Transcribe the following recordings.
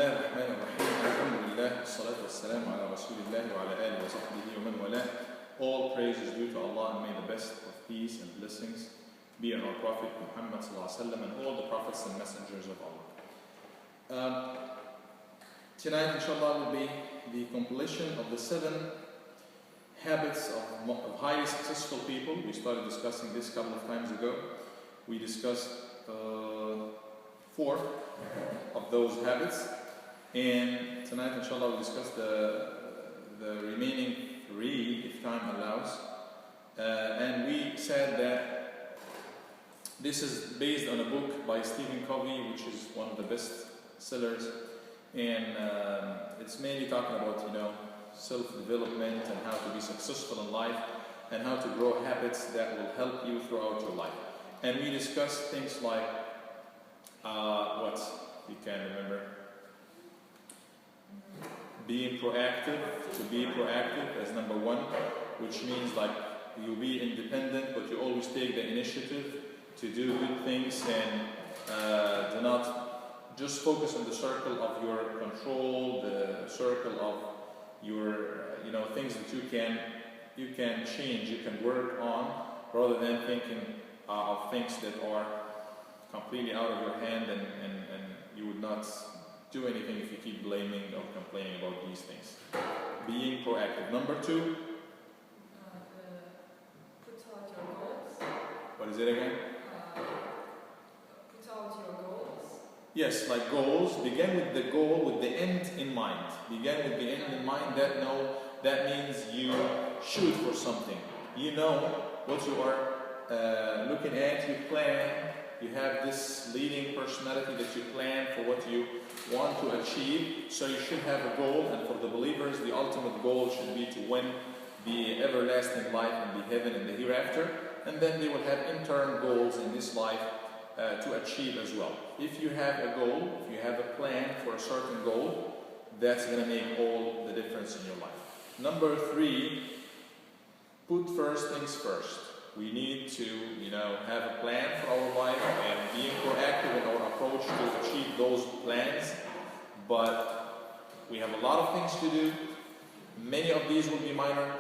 الله الرحمن الرحيم. الحمد لله والصلاة والسلام على رسول الله وعلى آله وصحبه ومن والاه. All praise is due to Allah, and may the best of peace and blessings be on our Prophet Muhammad ﷺ and all the prophets and messengers of Allah. Tonight, inshallah, will be the compilation of the 7 habits of highly successful people. We started discussing this a couple of times ago. We discussed 4 of those habits, and tonight, inshallah, we'll discuss the remaining 3 if time allows. And we said that this is based on a book by Stephen Covey, which is one of the best sellers, and it's mainly talking about, self-development and how to be successful in life and how to grow habits that will help you throughout your life. And we discussed things like what you can remember, being proactive, to be proactive as number 1, which means like you be independent, but you always take the initiative to do good things and do not just focus on the circle of your control, the circle of your things that you can change, you can work on, rather than thinking of things that are completely out of your hand, and you would not do anything if you keep blaming or complaining about these things. Being proactive. Number 2. Put out your goals. What is it again? Put out your goals. Yes, like goals. Begin with the goal, with the end in mind. Begin with the end in mind. That means you shoot for something. You know what you are looking at. You plan. You have this leading personality that you plan for what you want to achieve. So you should have a goal, and for the believers, the ultimate goal should be to win the everlasting life in the heaven and the hereafter. And then they will have internal goals in this life to achieve as well. If you have a goal, if you have a plan for a certain goal, that's going to make all the difference in your life. Number 3, put first things first. We need to, have a plan for our life and being proactive in our approach to achieve those plans. But we have a lot of things to do. Many of these will be minor,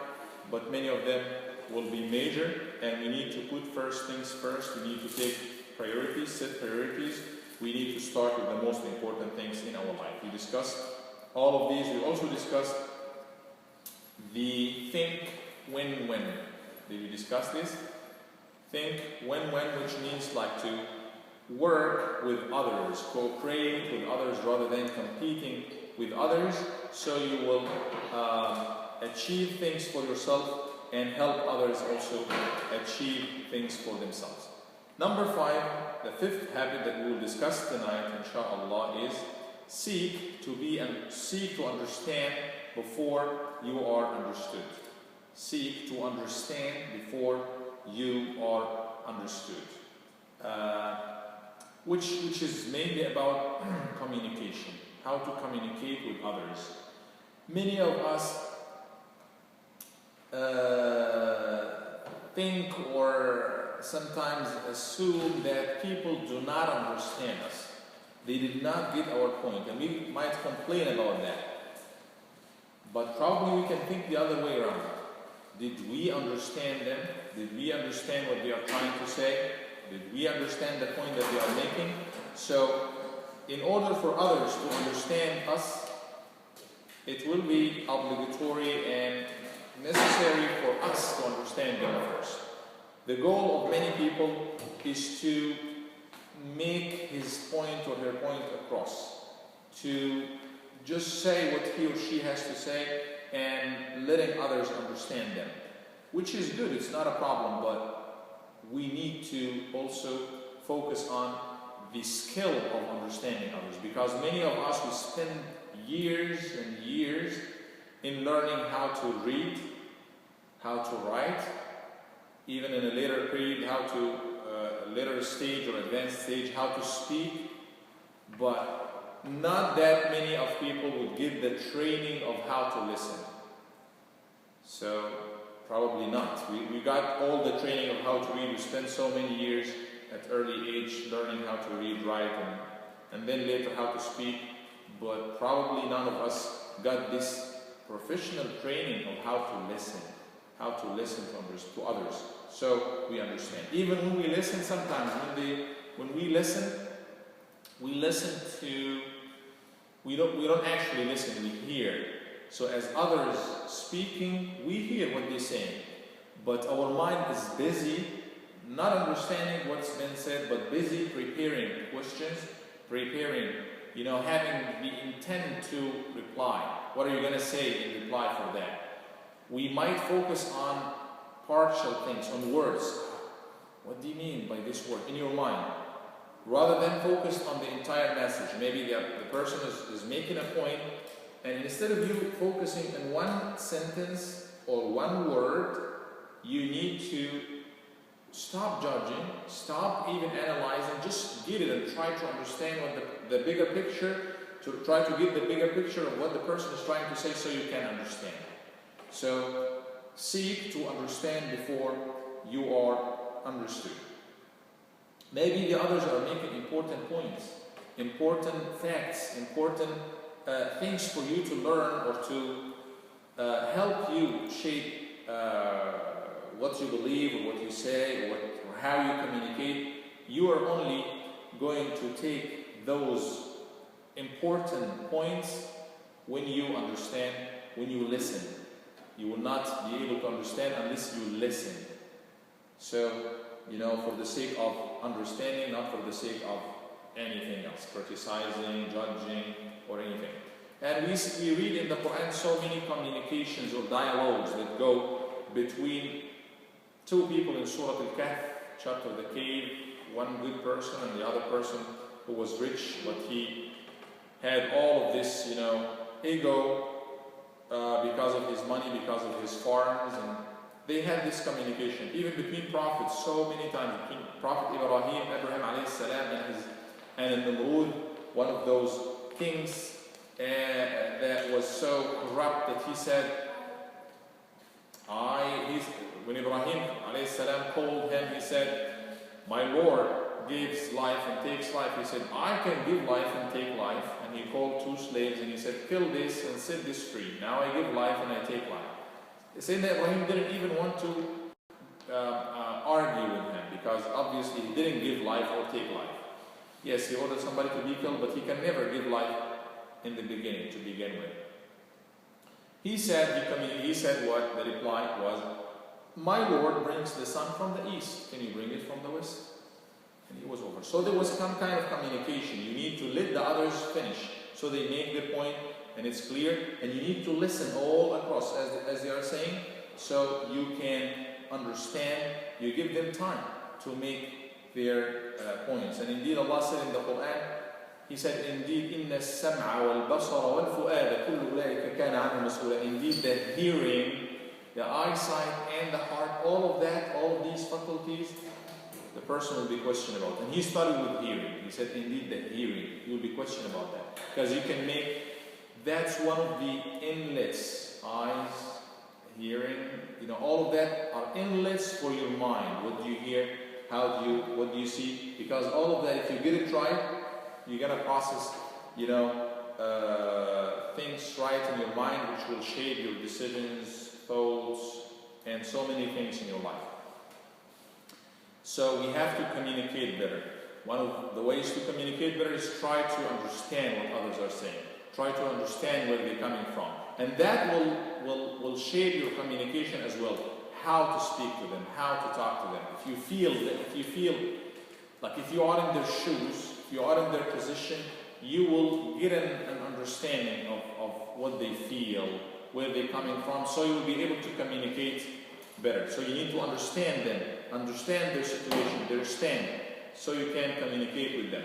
but many of them will be major. And we need to put first things first. We need to take priorities, set priorities. We need to start with the most important things in our life. We discussed all of these. We also discussed the think win-win. Did we discuss this? Think win-win, which means like to work with others, cooperate with others rather than competing with others, so you will achieve things for yourself and help others also achieve things for themselves. Number 5, the 5th habit that we will discuss tonight, inshallah, is seek to understand before you are understood. Seek to understand before you are understood. Which is mainly about communication, how to communicate with others. Many of us think or sometimes assume that people do not understand us. They did not get our point, and we might complain about that. But probably we can think the other way around. Did we understand them? Did we understand what they are trying to say? Did we understand the point that they are making? So, in order for others to understand us, it will be obligatory and necessary for us to understand them first. The goal of many people is to make his point or her point across, to just say what he or she has to say and letting others understand them, which is good, it's not a problem, but we need to also focus on the skill of understanding others, because many of us, we spend years and years in learning how to read, how to write, even in a later period, how to, later stage or advanced stage, how to speak, but not that many of people would give the training of how to listen. So, probably not. We got all the training of how to read. We spent so many years at early age learning how to read, write, and then later how to speak. but probably none of us got this professional training of how to listen to others, so we understand. Even when we listen, sometimes when we listen to, we don't actually listen, we hear. So as others speaking, we hear what they're saying, but our mind is busy, not understanding what's been said, but busy preparing questions, having the intent to reply. What are you going to say in reply for that? We might focus on partial things, on words. What do you mean by this word in your mind? Rather than focus on the entire message. Maybe the person is making a point, and instead of you focusing on one sentence or one word, you need to stop judging, stop even analyzing, just get it and try to understand what the bigger picture, to try to get the bigger picture of what the person is trying to say so you can understand. So seek to understand before you are understood. Maybe the others are making important points, important facts, important things for you to learn or to help you shape what you believe or what you say or how you communicate. You are only going to take those important points when you understand, when you listen. You will not be able to understand unless you listen. So, for the sake of understanding, not for the sake of anything else, criticizing, judging, or anything. And we read in the Quran so many communications or dialogues that go between two people in Surah Al-Kahf, chapter of the cave, one good person and the other person who was rich, but he had all of this, ego because of his money, because of his farms, and they had this communication, even between prophets, so many times, between Prophet Abraham alayhi salam and Namrud, one of those kings that was so corrupt that he said, when Ibrahim alayhi salam called him, he said, my Lord gives life and takes life. He said, I can give life and take life. And he called two slaves and he said, kill this and set this free. Now I give life and I take life. Sayyidina Ibrahim didn't even want to argue with him, because obviously he didn't give life or take life. Yes, he ordered somebody to be killed, but he can never give life in the beginning, to begin with. He said what? The reply was, my Lord brings the sun from the east. Can you bring it from the west? And he was over. So there was some kind of communication. You need to let the others finish so they make their point and it's clear, and you need to listen all across as they are saying, so you can understand. You give them time to make their points. And indeed Allah said in the Quran, He said, indeed, إِنَّ السَّمْعَ وَالْبَصَرَ وَالْفُؤَادَ كُلُّ أُولَٰئِكَ كَانَ عَنْهُ مَسْئُولًا. Indeed, the hearing, the eyesight, and the heart, all of these faculties, the person will be questioned about. And he started with hearing. He said, indeed, the hearing, you will be questioned about that. Because you can make, that's one of the inlets, eyes, hearing, all of that are inlets for your mind. What do you hear? What do you see? Because all of that, if you get it right, you're going to process, things right in your mind, which will shape your decisions, thoughts, and so many things in your life. So we have to communicate better. One of the ways to communicate better is try to understand what others are saying. Try to understand where they're coming from. And that will shape your communication as well. How to speak to them, how to talk to them. If you feel like if you are in their shoes, if you are in their position, you will get an understanding of what they feel, where they're coming from, so you will be able to communicate better. So you need to understand them, understand their situation, their stand, so you can communicate with them.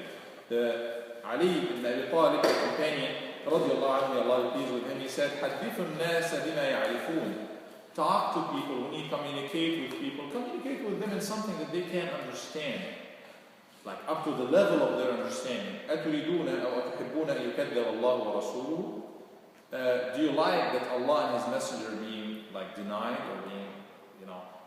The Ali ibn Abi Talib, the companion, radiallahu anhu, Allah be pleased with him, he said, حَدِّثُ النَّاسَ بِمَا يَعْرِفُونَ. Talk to people. When you communicate with people, communicate with them in something that they can understand, like up to the level of their understanding. أَتُرِيدُونَ أَوْ أَتُحِبُّونَ أَن يُكَذِّبَ اللَّهُ وَرَسُولُهُ. Do you like that Allah and His Messenger being denied, or being,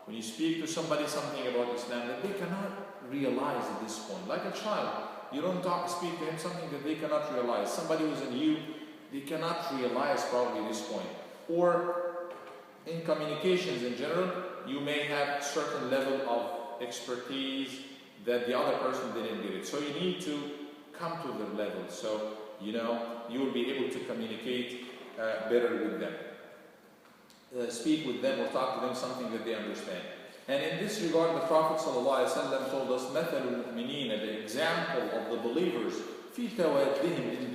when you speak to somebody something about Islam that they cannot realize at this point, like a child. You don't speak to him something that they cannot realize. Somebody who's in you, they cannot realize probably this point. Or in communications in general, you may have certain level of expertise that the other person didn't get it. So you need to come to the level. So, you will be able to communicate better with them. Speak with them or talk to them something that they understand. And in this regard, the Prophet ﷺ told us, مَثَلُ الْمُؤْمِنِينَ, the example of the believers, فِي تَوَادِّهِمْ, in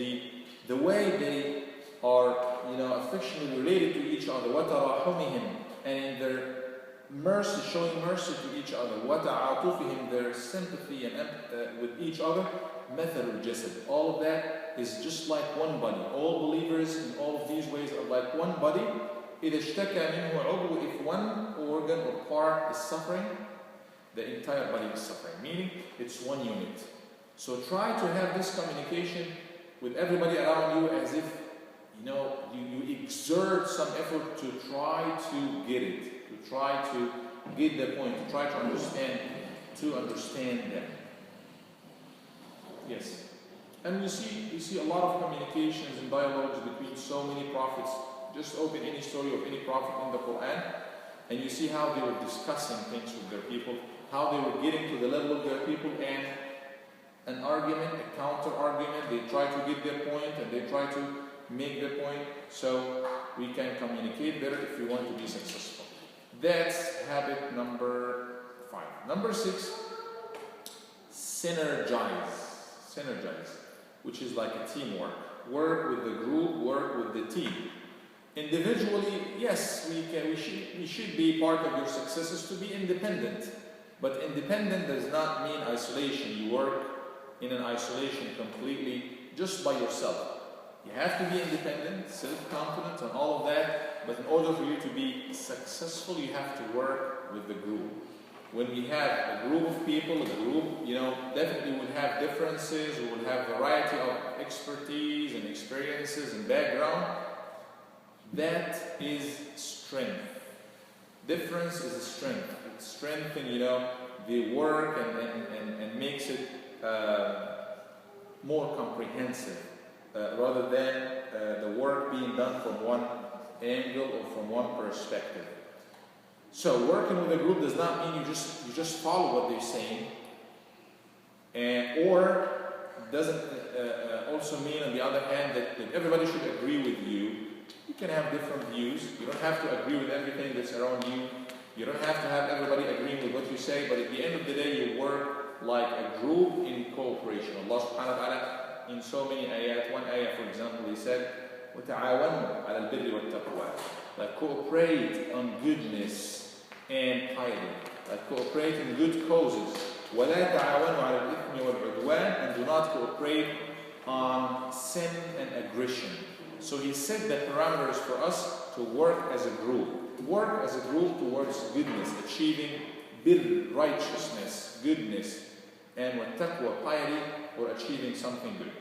the way they are, affectionately related to each other, وَتَرَاحُمِهِمْ, and in their mercy, showing mercy to each other, وَتَعَاطُفِهِمْ, their sympathy and with each other, مَثَلُ الْجَسَدِ. All of that is just like one body. All believers in all of these ways are like one body. إِذَا اشْتَكَى مِنْهُ عُضْوٌ, if one organ or part is suffering, the entire body is suffering, meaning it's one unit. So try to have this communication with everybody around you as if, you exert some effort to try to get it, to try to get the point, to try to understand them. Yes. And you see a lot of communications and dialogues between so many prophets. Just open any story of any prophet in the Quran, and you see how they were discussing things with their people, how they were getting to the level of their people, and an argument, a counter argument, they try to get their point and they try to make their point, so we can communicate better if we want to be successful. That's habit number 5. Number 6, synergize, which is like a teamwork. Work with the group, work with the team. Individually, yes, we should be part of your successes to be independent. But independent does not mean isolation. You work in an isolation completely just by yourself. You have to be independent, self-confident and all of that, but in order for you to be successful, you have to work with the group. When we have a group of people, definitely we will have differences, we will have a variety of expertise and experiences and background. That is strength. Difference is a strength. It strengthens, the work and makes it more comprehensive, rather than the work being done from one angle or from one perspective. So working with a group does not mean you just follow what they're saying, or doesn't also mean, on the other hand, that everybody should agree with you. You can have different views. You don't have to agree with everything that's around you. You don't have to have everybody agreeing with what you say, but at the end of the day, you work like a group in cooperation. Allah subhanahu wa ta'ala, in so many ayat, one ayah, for example, He said, وَتَعَاوَنُوا عَلَى الْبِرِّ وَالتَّقْوَى, like cooperate on goodness and piety, like cooperate in good causes. وَلَا تَعَاوَنُوا عَلَى الْإِثْمِ وَالْعُدْوَانِ, and do not cooperate on sin and aggression. So He set the parameters for us to work as a group. Work as a group towards goodness, achieving birr, righteousness, goodness, and taqwa, piety, or achieving something good.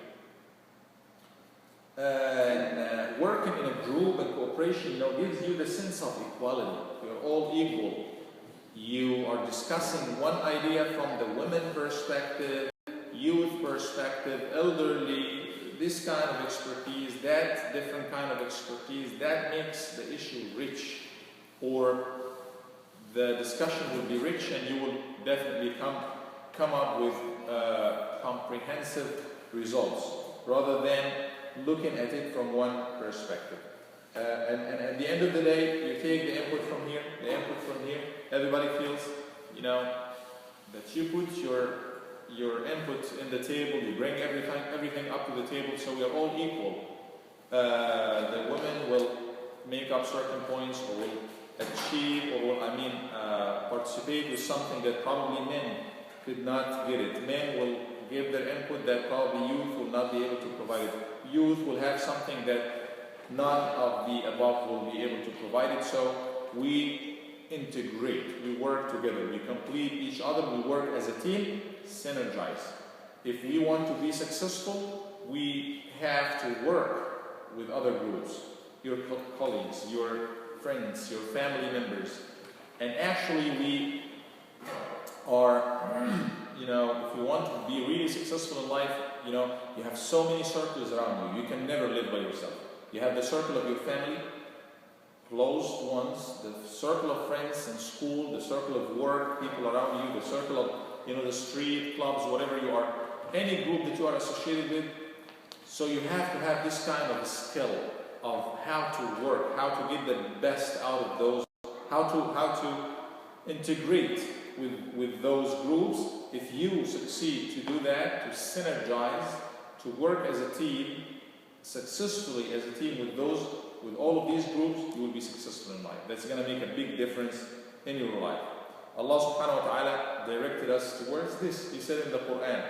Working in a group and cooperation gives you the sense of equality. You're all equal. You are discussing one idea from the women perspective, youth perspective, elderly, this kind of expertise, that different kind of expertise, that makes the issue rich, or the discussion will be rich, and you will definitely come up with comprehensive results, rather than looking at it from one perspective. And at the end of the day, you take the input from here, the input from here, everybody feels, that you put your input in the table, you bring everything up to the table, so we are all equal. The women will make up certain points, or will achieve, or will, participate with something that probably men could not get it. Men will give their input that probably youth will not be able to provide it. Youth will have something that none of the above will be able to provide it. So we integrate, we work together, we complete each other, we work as a team, synergize. If we want to be successful, we have to work with other groups, your colleagues, your friends, your family members. And actually we are, if if you want to be really successful in life, you have so many circles around you. You can never live by yourself. You have the circle of your family, close ones, the circle of friends in school, the circle of work, people around you, the circle of, the street, clubs, whatever you are, any group that you are associated with. So you have to have this kind of skill of how to work, how to get the best out of those, how to integrate with those groups. If you succeed to do that, to synergize, to work as a team, successfully as a team with all of these groups, you will be successful in life. That's going to make a big difference in your life. Allah subhanahu wa ta'ala directed us towards this. He said in the Quran,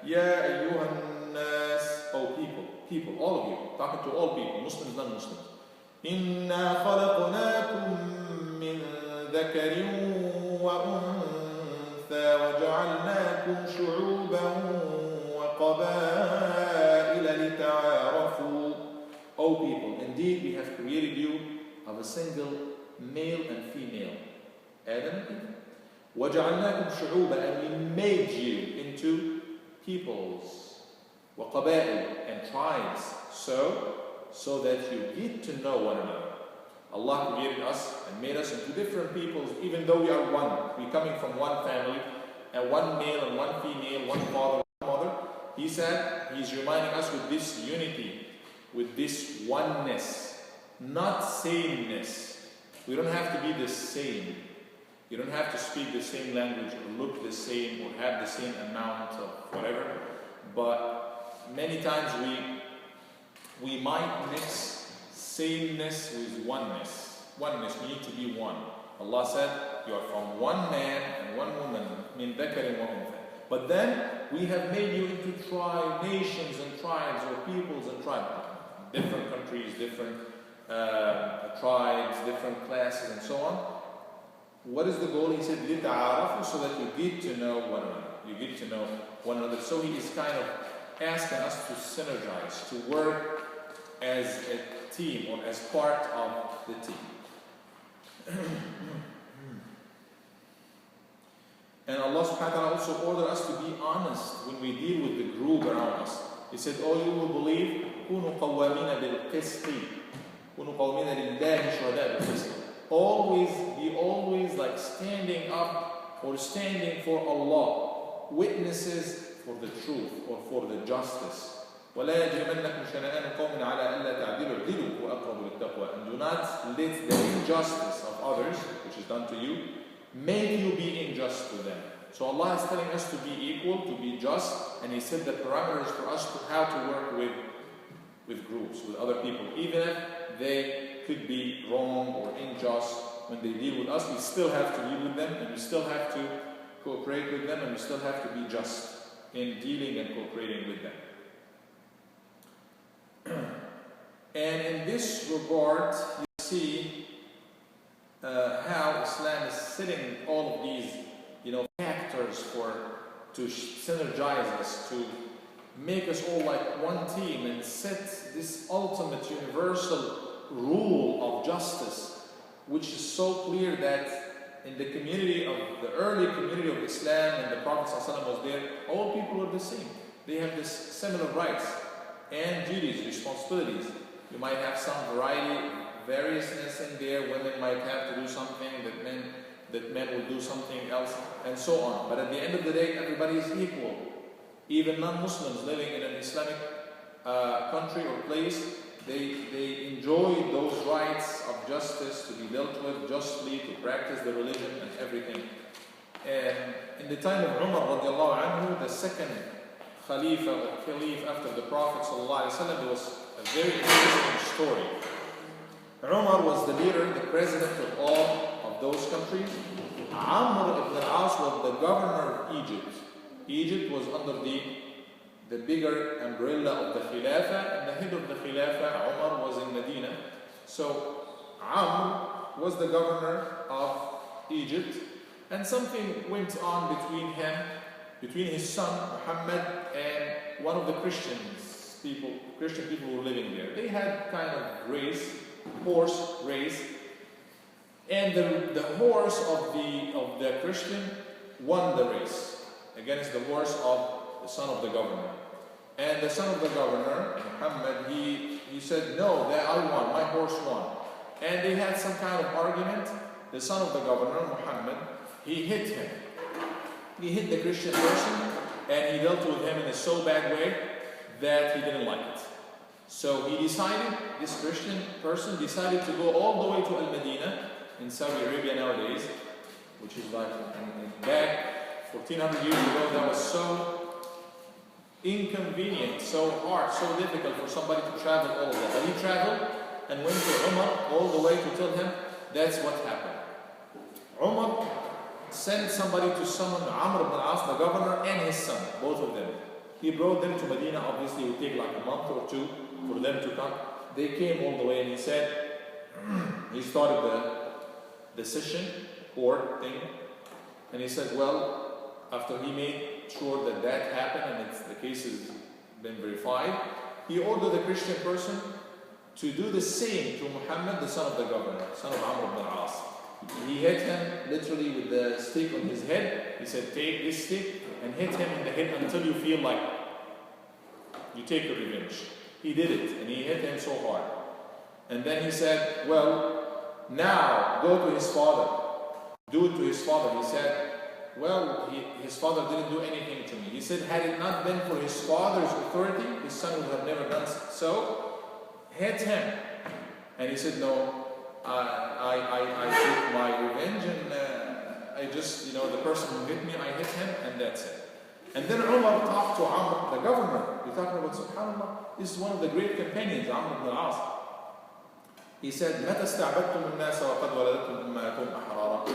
Ya ayyuhan nas, oh people, all of you, talking to all people, Muslims, non-Muslims. Inna khalaqnakum min dhakarin wa untha wa ja'alnakum shu'uban wa qabaila lita'arafu. O people, indeed we have created you of a single male and female, Adam and Eve. وَجَعَلْنَاكُمْ شُعُوبًا, and we made you into peoples, وَقَبَائِل, and tribes, so that you get to know one another. Allah created us and made us into different peoples, even though we are one. We're coming from one family, and one male and one female, one father, one mother. He said, He's reminding us with this unity, with this oneness, not sameness. We don't have to be the same. You don't have to speak the same language or look the same or have the same amount of whatever. But many times we might mix sameness with oneness. Oneness, we need to be one. Allah said, you are from one man and one woman, min dhakarin wa untha. But then we have made you into nations and tribes, or peoples and tribes. Different countries, different tribes, different classes, and so on. What is the goal? He said, لِتَعَارَفُوا, so that you get to know one another. You get to know one another. So he is kind of asking us to synergize, to work as a team or as part of the team. And Allah subhanahu wa ta'ala also ordered us to be honest when we deal with the group around us. He said, "Oh, you will believe, كُونُوا قَوَّامِينَ بِالْقِسْطِ كُونُوا قَوَّامِينَ لِلَّهِ شُهَدَاءَ بِالْقِسْطِ." Always like standing up or standing for Allah, witnesses for the truth or for the justice. وَلَا يَجْرِمَنَّكُمْ شَنَآنُ قَوْمٍ عَلَىٰ أَلَّا تَعْدِلُوا اعْدِلُوا هُوَ أَقْرَبُ لِلتَّقْوَىٰ. And do not let the injustice of others, which is done to you, make you be unjust to them. So Allah is telling us to be equal, to be just, and He set the parameters for us to how to work with groups, with other people. Even if they could be wrong or unjust when they deal with us, we still have to deal with them, and we still have to cooperate with them, and we still have to be just in dealing and cooperating with them. And in this regard, you see how Islam is setting all of these, factors to synergize us, to make us all like one team, and set this ultimate universal rule of justice, which is so clear that in the community of the early community of Islam, and the Prophet ﷺ was there, all people are the same. They have this similar rights and duties, responsibilities. You might have some variousness in there. Women might have to do something that men will do something else, and so on. But at the end of the day, everybody is equal. Even non-Muslims living in an Islamic country or place, they enjoy those rights of justice, to be dealt with justly, to practice the religion and everything. And in the time of Umar radiallahu anhu, the second Khalifa or Caliph after the Prophet sallallahu alaihi wasallam, there was a very interesting story. Umar was the leader, the president of all of those countries. Amr ibn al-As was the governor of Egypt. Egypt was under the bigger umbrella of the Khilafah, and the head of the Khilafah, Umar, was in Medina. So Amr was the governor of Egypt, and something went on between his son Muhammad and one of the Christian people who were living there. They had kind of horse race, and the horse of the Christian won the race against the horse of the son of the governor. And the son of the governor, Muhammad, he said, no, that I won, my horse won. And they had some kind of argument. The son of the governor, Muhammad, he hit him. He hit the Christian person, and he dealt with him in a so bad way that he didn't like it. So he decided, this Christian person decided to go all the way to Al-Madinah in Saudi Arabia nowadays, which is like back 1400 years ago. That was so inconvenient, so hard, so difficult for somebody to travel all of that. But he traveled and went to Umar all the way to tell him that's what happened. Umar sent somebody to summon Amr ibn al-As, the governor, and his son, both of them. He brought them to Medina. Obviously, it would take like a month or two for them to come. They came all the way, and he said, he started the session, court thing, and he said, well, after he made sure that that happened and the case has been verified, he ordered the Christian person to do the same to Muhammad, the son of the governor, son of Amr ibn al-As. He hit him literally with the stick on his head. He said, take this stick and hit him in the head until you feel like you take your revenge. He did it, and he hit him so hard. And then he said, well, now go to his father. Do it to his father. He said, well, his father didn't do anything to me. He said, had it not been for his father's authority, his son would have never done so. Hit him. And he said, no, I took my revenge, and I just, the person who hit me, I hit him, and that's it. And then Umar talked to Amr, the governor. We're talking about, subhanAllah, this is one of the great companions, Amr ibn al-As. He said, مَتَى اسْتَعْبَدْتُمُ النَّاسَ وَقَدْ وَلَدَتْهُمْ أُمَّهَاتُهُمْ أَحْرَارًا.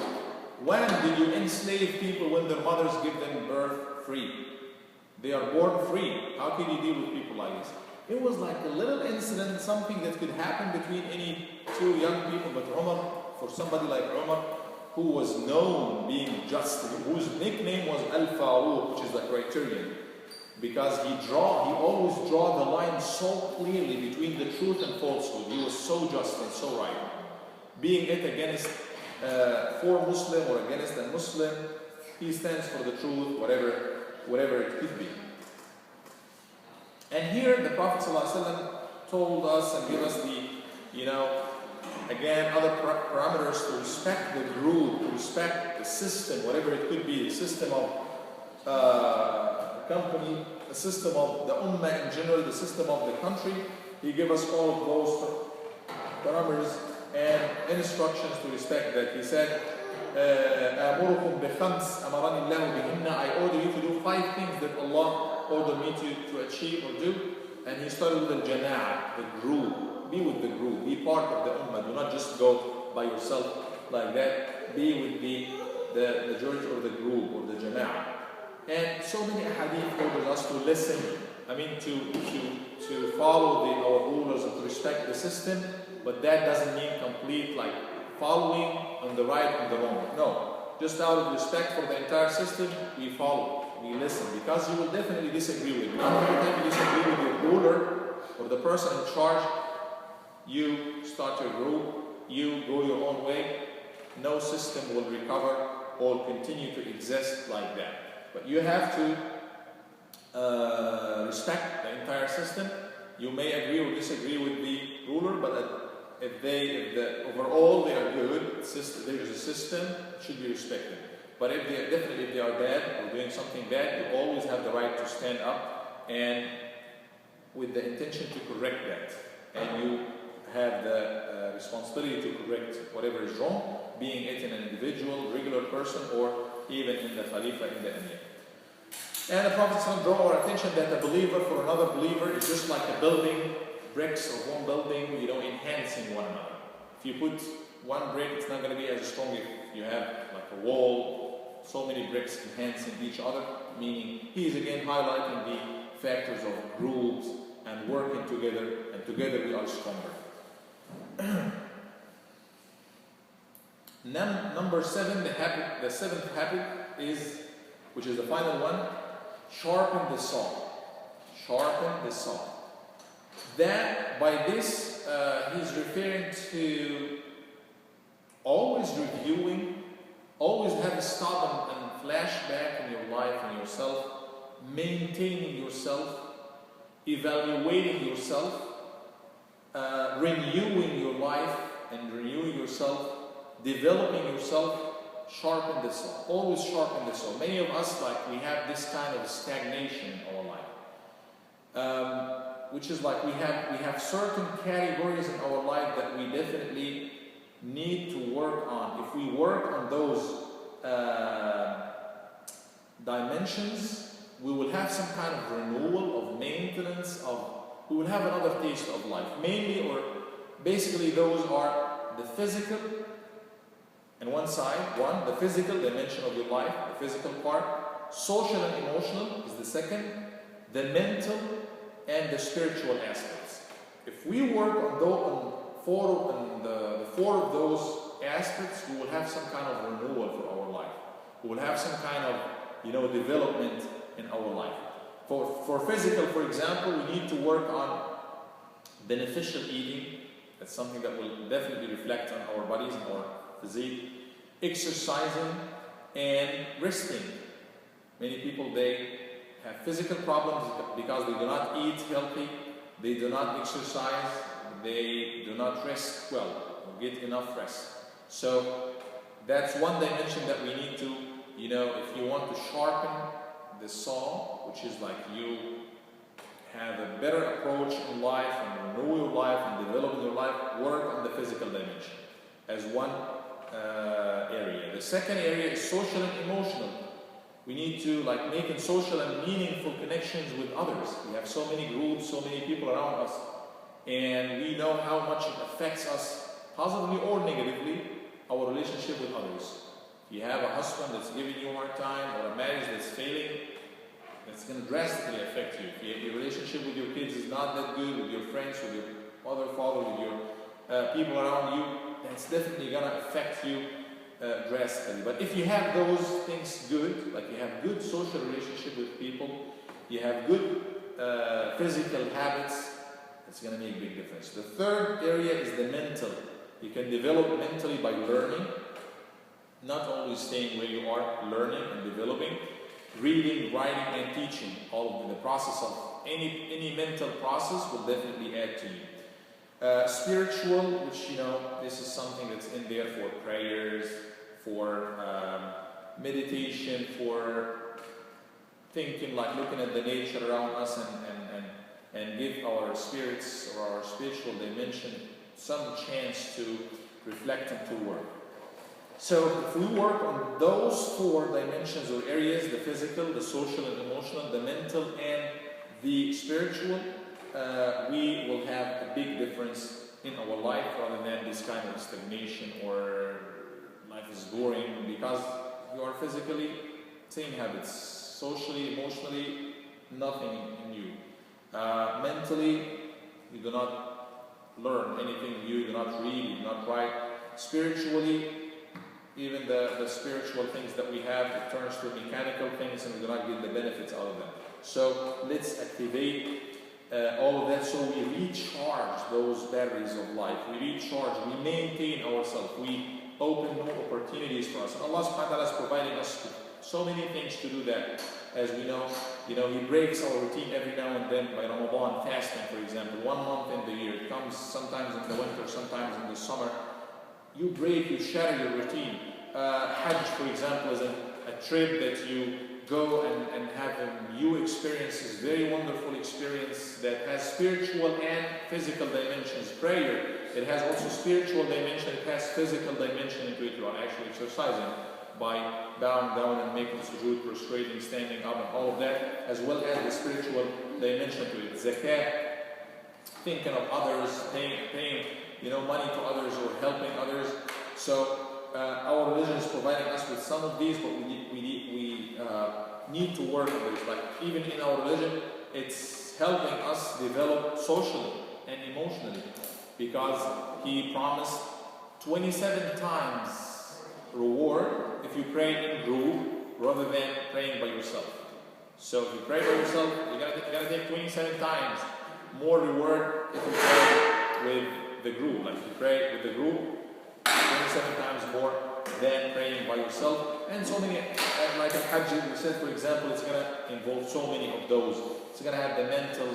When did you enslave people when their mothers give them birth free? They are born free. How can you deal with people like this? It was like a little incident, something that could happen between any two young people, but Umar, for somebody like Umar, who was known being just, whose nickname was Al-Faruq, which is the criterion, because he always draw the line so clearly between the truth and falsehood. He was so just and so right. Being it against for Muslim or against a Muslim, he stands for the truth, whatever it could be. And here the Prophet ﷺ told us and gave us the, again, other parameters to respect the group, to respect the system, whatever it could be, the system of the company, the system of the ummah in general, the system of the country. He gave us all of those parameters and instructions to respect that. He said, أَمُرُكُمْ بِخَمْسٍ أَمَرَنِ اللَّهُ بِهِنَّ. I order you to do 5 things that Allah ordered me to achieve or do. And he started with the jama'ah, the group. Be with the group. Be part of the ummah. Do not just go by yourself like that. Be with the majority or the group or the jama'ah. And so many hadith orders us to listen. To follow our rulers and to respect the system. But that doesn't mean complete following on the right and the wrong. No. Just out of respect for the entire system, we follow. We listen, because you will definitely disagree with me. Every time you disagree with your ruler or the person in charge, you start your group, you go your own way. No system will recover or continue to exist like that. But you have to respect the entire system. You may agree or disagree with the ruler, but if overall they are good, there is a system, it should be respected. But if they are bad or doing something bad, you always have the right to stand up and with the intention to correct that. And you have the responsibility to correct whatever is wrong, being it in an individual, regular person, or even in the Khalifa, in the Emir. And the Prophet ﷺ draw our attention that a believer for another believer is just like a building, bricks of one building, enhancing one another. If you put one brick, it's not going to be as strong if you have like a wall, so many bricks enhancing each other, meaning he is again highlighting the factors of groups and working together, and together we are stronger. Number 7, the 7th habit is, which is the final one, sharpen the saw. Sharpen the saw. That, by this, he's referring to always reviewing Always have a stop and flashback in your life and yourself, maintaining yourself, evaluating yourself, renewing your life and renewing yourself, developing yourself, sharpen the soul. Always sharpen the soul. Many of us, like, we have this kind of stagnation in our life, which is like we have certain categories in our life that we definitely need to work on. If we work on those dimensions, we will have some kind of renewal, of maintenance, we will have another taste of life. Mainly, or basically, those are the physical, and one side, the physical dimension of your life, the physical part. Social and emotional is the second. The mental and the spiritual aspects. If we work on the four of those aspects, we will have some kind of renewal for our life. We will have some kind of, development in our life. For physical, for example, we need to work on beneficial eating. That's something that will definitely reflect on our bodies and our physique. Exercising and resting. Many people, they have physical problems because they do not eat healthy, they do not exercise, they do not rest well, or get enough rest. So that's one dimension that we need to, if you want to sharpen the saw, which is like you have a better approach in life and renew your life and develop your life, work on the physical dimension as one area. The second area is social and emotional. We need to making social and meaningful connections with others. We have so many groups, so many people around us, and we know how much it affects us, positively or negatively, our relationship with others. If you have a husband that's giving you a hard time, or a marriage that's failing, that's going to drastically affect you. If your relationship with your kids is not that good, with your friends, with your mother, father, with your people around you, that's definitely going to affect you drastically. But if you have those things good, like you have good social relationship with people, you have good physical habits, it's going to make a big difference. The third area is the mental. You can develop mentally by learning, not always staying where you are, learning and developing, reading, writing, and teaching. All of the process of any mental process will definitely add to you. Spiritual, which this is something that's in there for prayers, for meditation, for thinking, like looking at the nature around us and give our spirits or our spiritual dimension some chance to reflect and to work. So if we work on those four dimensions or areas, the physical, the social and emotional, the mental and the spiritual, we will have a big difference in our life rather than this kind of stagnation or life is boring because you are physically same habits, socially, emotionally, nothing in you. Mentally, you do not learn anything new, you do not read, you do not write. Spiritually, even the spiritual things that we have, it turns to mechanical things and we do not get the benefits out of them. So let's activate all of that so we recharge those batteries of life. We recharge, we maintain ourselves, we open new opportunities for us. And Allah subhanahu wa ta'ala is providing us with so many things to do that. As we know, He breaks our routine every now and then by Ramadan fasting, for example. 1 month in the year. It comes sometimes in the winter, sometimes in the summer. You break, you shatter your routine. Hajj, for example, is a trip that you go and have a new experiences, very wonderful experience that has spiritual and physical dimensions. Prayer, it has also spiritual dimension, it has physical dimension into it. You are actually exercising by bowing down and making sujood, prostrating, standing up, and all of that, as well as the spiritual dimension to it. Zakat, thinking of others, paying money to others or helping others. So our religion is providing us with some of these, but we need to work on this. Like even in our religion, it's helping us develop socially and emotionally, because He promised 27 times reward if you pray in group rather than praying by yourself. So if you pray by yourself, you're gonna take 27 times more reward if you pray with the group. Like if you pray with the group, 27 times more than praying by yourself. And so many, like a Hajj, we said, for example, it's going to involve so many of those. It's going to have the mental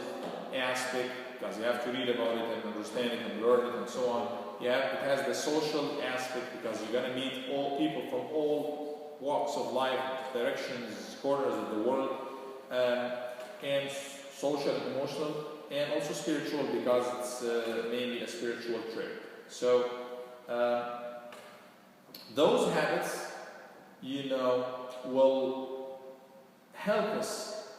aspect, because you have to read about it and understand it and learn it and so on. It has the social aspect, because you're going to meet all people from all walks of life, directions, corners of the world, and social and emotional, and also spiritual, because it's mainly a spiritual trip. So those habits, will help us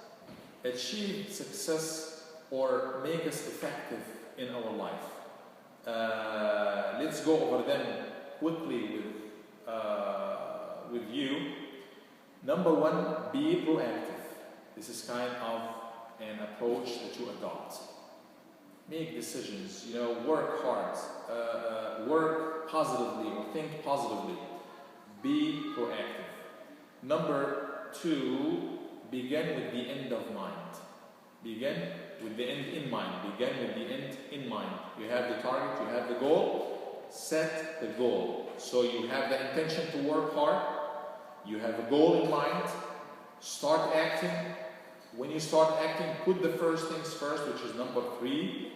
achieve success or make us effective in our life. Let's go over them quickly with you. Number one, be proactive. This is kind of an approach that you adopt. Make decisions, work hard, work positively or think positively. Be proactive. Number two, begin with the end of mind. Begin with the end in mind. Begin with the end in mind. You have the target, you have the goal, set the goal. So you have the intention to work hard, you have a goal in mind, start acting. When you start acting, put the first things first, which is number three.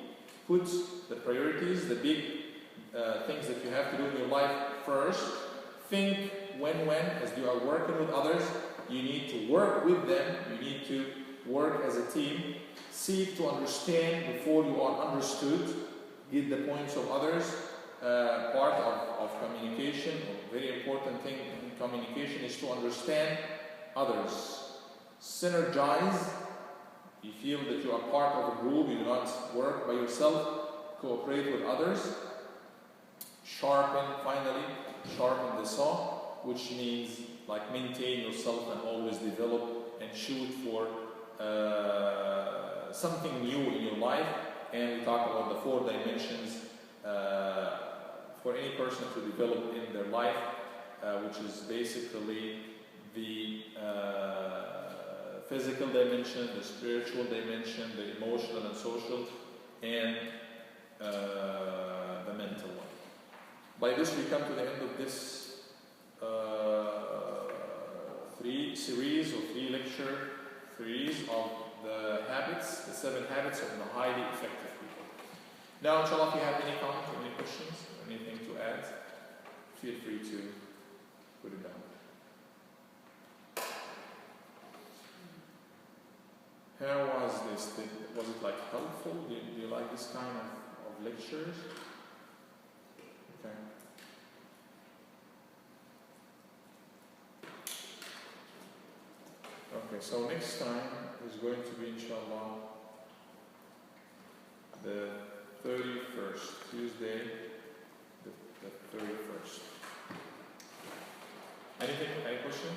Put the priorities, the big things that you have to do in your life first. Think when, as you are working with others, you need to work with them, you need to work as a team. Seek to understand before you are understood. Get the points of others. Part of communication, a very important thing in communication is to understand others. Synergize. You feel that you are part of a group, you do not work by yourself, cooperate with others. Finally, sharpen the saw, which means like maintain yourself and always develop and shoot for something new in your life. And we talk about the 4 dimensions for any person to develop in their life, which is basically the physical dimension, the spiritual dimension, the emotional and social, and the mental one. By this we come to the end of this 3 lecture series of the habits, the 7 habits of the highly effective people. Now, inshallah, if you have any comments or any questions, or anything to add, feel free to put it down. How was this? Was it like helpful? Do you like this kind of lectures? Okay. Okay, so next time is going to be, inshallah, the 31st, Tuesday, the 31st. Any question?